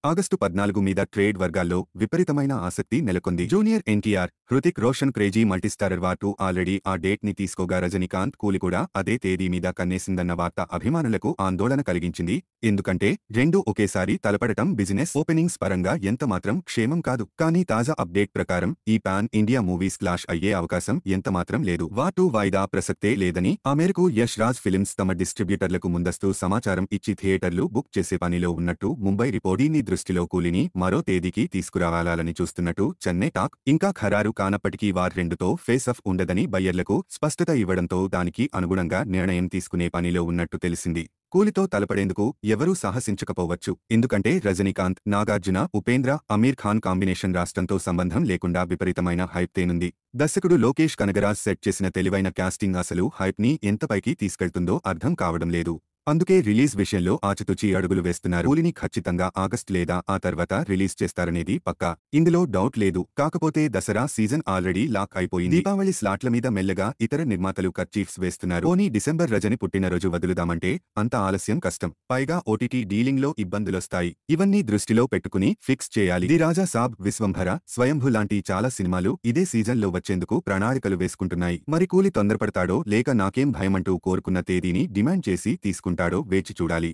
August 14 మీద trade వర్గాల్లో విపరీతమైన ఆసక్తి నెలకొంది. Junior NTR, Hrithik Roshan crazy multistarrer war 2 already ఆ డేట్ ని తీసుకోగా రజనీకాంత్ కూలి కూడా అదే తేదీ మీద కన్నేసిందన్న వార్త అభిమానులకు ఆందోళన కలిగించింది. ఎందుకంటే రెండూ ఒకేసారి తలపడటం బిజినెస్ ఓపెనింగ్స్ పరంగా ఎంతమాత్రం క్షేమం కాదు. కానీ తాజా అప్డేట్ ప్రకారం ఈ పాన్ ఇండియా మూవీస్ క్లాష్ అయ్యే అవకాశం ఎంతమాత్రం లేదు. వార్ 2 వాయిదా ప్రసక్తే లేదని ఆ మేరకు యష్ రాజ్ ఫిల్మ్స్ తమ డిస్ట్రిబ్యూటర్లకు ముందస్తు సమాచారం ఇచ్చి థియేటర్లు బుక్ చేసే పనిలో ఉన్నట్టు ముంబై రిపోర్ట్ దృష్టిలో కూలిని మరో తేదీకి తీసుకురావాలని చూస్తున్నట్టు చెన్నై టాక్. ఇంకా ఖరారు కానప్పటికీ వార్ 2తో ఫేస్ ఆఫ్ ఉండదని బయ్యర్లకు స్పష్టత ఇవ్వడంతో దానికి అనుగుణంగా నిర్ణయం తీసుకునే పనిలో ఉన్నట్టు తెలిసింది. కూలితో తలపడేందుకు ఎవరూ సాహసించకపోవచ్చు. ఎందుకంటే రజనీకాంత్, నాగార్జున, ఉపేంద్ర, అమీర్ ఖాన్ కాంబినేషన్ రాష్ట్రంతో సంబంధం లేకుండా విపరీతమైన హైప్ తేనుంది. దర్శకుడు లోకేష్ కనగరాజ్ సెట్ చేసిన తెలివైన కాస్టింగ్ అసలు హైప్ ని ఎంత పైకి తీసుకెళ్తుందో అర్థం కావడం లేదు. అందుకే రిలీజ్ విషయంలో ఆచితూచి అడుగులు వేస్తున్నారు. కూలిని ఖచ్చితంగా ఆగస్టు లేదా ఆ తర్వాత రిలీజ్ చేస్తారనేది పక్కా. ఇందులో డౌట్ లేదు. కాకపోతే దసరా సీజన్ ఆల్రెడీ లాక్ అయిపోయింది. దీపావళి స్లాట్ల మీద మెల్లగా ఇతర నిర్మాతలు కర్చీఫ్స్ వేస్తున్నారు. పోనీ డిసెంబర్ రజని పుట్టినరోజు వదులుదామంటే అంత ఆలస్యం కష్టం. పైగా ఓటీటీ డీలింగ్ లో ఇబ్బందులొస్తాయి. ఇవన్నీ దృష్టిలో పెట్టుకుని ఫిక్స్ చేయాలి. ది రాజా సాబ్, విశ్వంభర, స్వయంభు లాంటి చాలా సినిమాలు ఇదే సీజన్లో వచ్చేందుకు ప్రణాళికలు వేసుకుంటున్నాయి. మరి కూలి తొందరపడతాడో లేక నాకేం భయమంటూ కోరుకున్న తేదీని డిమాండ్ చేసి తీసుకుంటాడో వేచి చూడాలి.